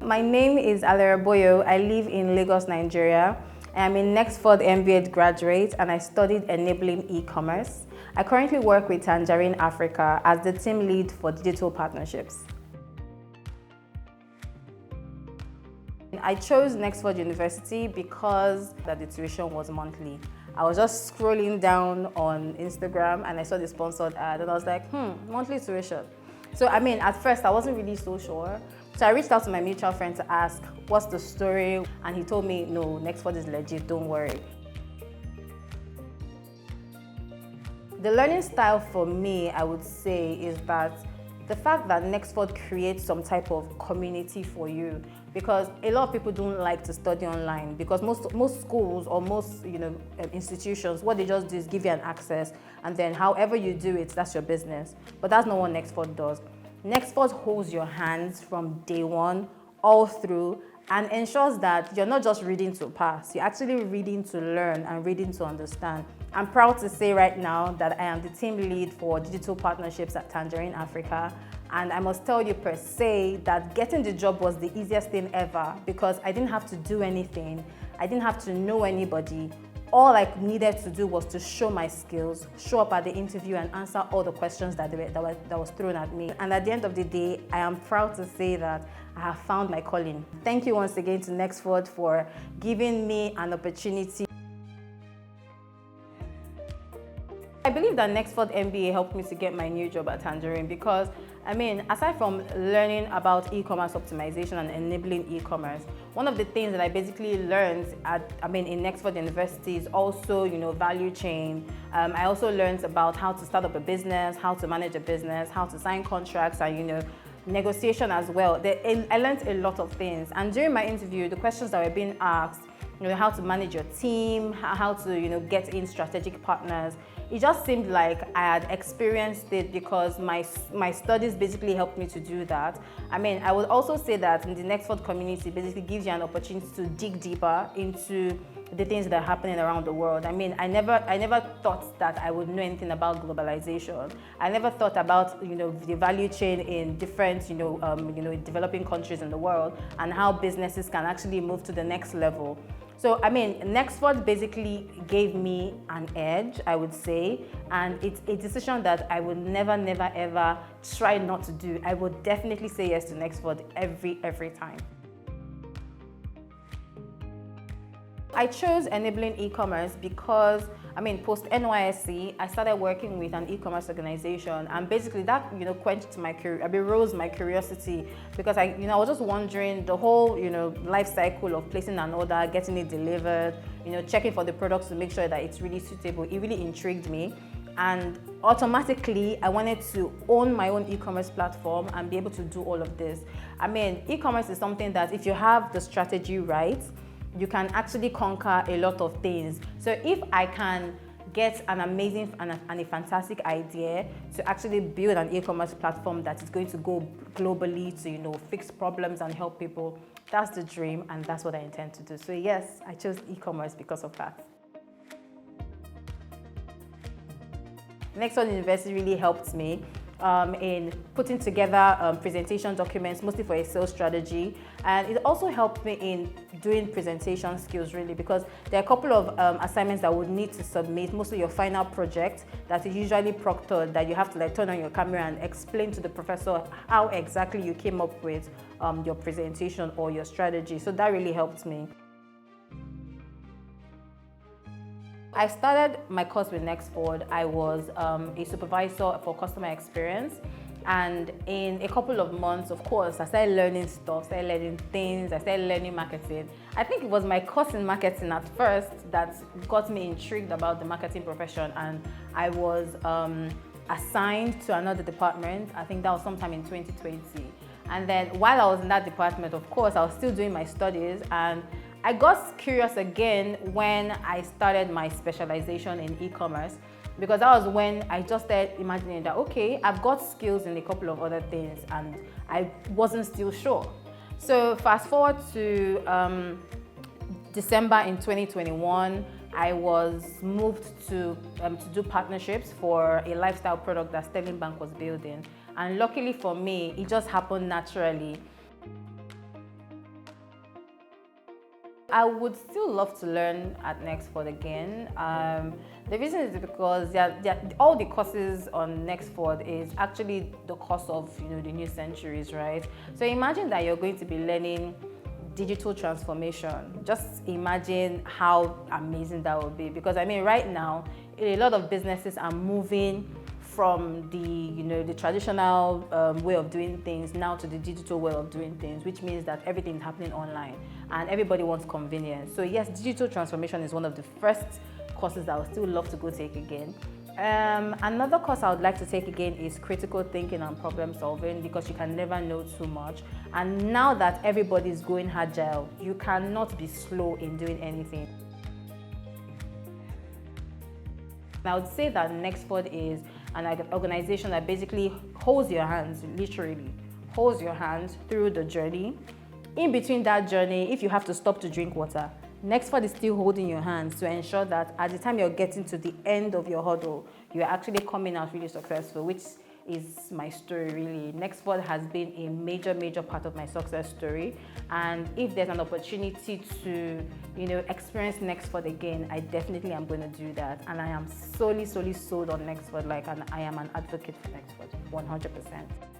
My name is Alero Boyo. I live in Lagos, Nigeria. I'm a Nexford MBA graduate and I studied enabling e-commerce. I currently work with Tangerine Africa as the team lead for digital partnerships. I chose Nexford University because the tuition was monthly. I was just scrolling down on Instagram and I saw the sponsored ad and I was like, monthly tuition. So at first I wasn't really so sure. So I reached out to my mutual friend to ask, what's the story? And he told me, no, Nexford is legit, don't worry. The learning style for me, I would say, is that the fact that Nexford creates some type of community for you, because a lot of people don't like to study online because most schools or most institutions, what they just do is give you an access and then however you do it, that's your business. But that's not what Nexford does. Nexford holds your hands from day one all through and ensures that you're not just reading to pass, you're actually reading to learn and reading to understand. I'm proud to say right now that I am the team lead for digital partnerships at Tangerine Africa. And I must tell you per se that getting the job was the easiest thing ever because I didn't have to do anything. I didn't have to know anybody. All I needed to do was to show my skills, show up at the interview and answer all the questions that was thrown at me. And at the end of the day, I am proud to say that I have found my calling. Thank you once again to Nexford for giving me an opportunity. I believe that Nexford MBA helped me to get my new job at Tangerine because, aside from learning about e-commerce optimization and enabling e-commerce, one of the things that I basically learned in Nexford University is also, value chain. I also learned about how to start up a business, how to manage a business, how to sign contracts, and, negotiation as well. I learned a lot of things. And during my interview, the questions that were being asked, how to manage your team, how to, get in strategic partners. It just seemed like I had experienced it because my studies basically helped me to do that. I would also say that in the Nexford community basically gives you an opportunity to dig deeper into the things that are happening around the world. I never thought that I would know anything about globalization. I never thought about, the value chain in different, developing countries in the world and how businesses can actually move to the next level. So, Nexford basically gave me an edge, I would say, and it's a decision that I would never, ever try not to do. I would definitely say yes to Nexford every time. I chose enabling e-commerce because, post NYSC, I started working with an e-commerce organization, and basically that, quenched my rose my curiosity because I was just wondering the whole, life cycle of placing an order, getting it delivered, checking for the products to make sure that it's really suitable. It really intrigued me. And automatically, I wanted to own my own e-commerce platform and be able to do all of this. E-commerce is something that if you have the strategy right, you can actually conquer a lot of things. So if I can get an amazing and a fantastic idea to actually build an e-commerce platform that is going to go globally to, fix problems and help people, that's the dream and that's what I intend to do. So yes, I chose e-commerce because of that. Nexford University really helped me in putting together presentation documents, mostly for a sales strategy. And it also helped me in doing presentation skills, really, because there are a couple of assignments that would need to submit, mostly your final project that is usually proctored, that you have to turn on your camera and explain to the professor how exactly you came up with your presentation or your strategy. So that really helped me. I started my course with Nexford. I was a supervisor for customer experience, and in a couple of months, of course, I started learning stuff, started learning things, I started learning marketing. I think it was my course in marketing at first that got me intrigued about the marketing profession, and I was assigned to another department. I think that was sometime in 2020. And then while I was in that department, of course, I was still doing my studies, and I got curious again when I started my specialization in e-commerce, because that was when I just started imagining that, okay, I've got skills in a couple of other things and I wasn't still sure. So fast forward to December in 2021, I was moved to do partnerships for a lifestyle product that Sterling Bank was building. And luckily for me, it just happened naturally. I would still love to learn at Nexford again. The reason is because all the courses on Nexford is actually the course of the new centuries, right? So imagine that you're going to be learning digital transformation. Just imagine how amazing that would be. Because I mean, right now, a lot of businesses are moving from the traditional way of doing things now to the digital way of doing things, which means that everything is happening online and everybody wants convenience. So yes, digital transformation is one of the first courses that I would still love to go take again. Another course I would like to take again is critical thinking and problem solving, because you can never know too much. And now that everybody is going agile, you cannot be slow in doing anything. I would say that Nexford is an organization that basically holds your hands, literally holds your hands through the journey. In between that journey, if you have to stop to drink water, Nexford is still holding your hands to ensure that at the time you're getting to the end of your hurdle, you're actually coming out really successful, which is my story really. Nexford has been a major part of my success story, and if there's an opportunity to experience Nexford again, I definitely am going to do that. And I am solely sold on Nexford, and I am an advocate for Nexford 100%.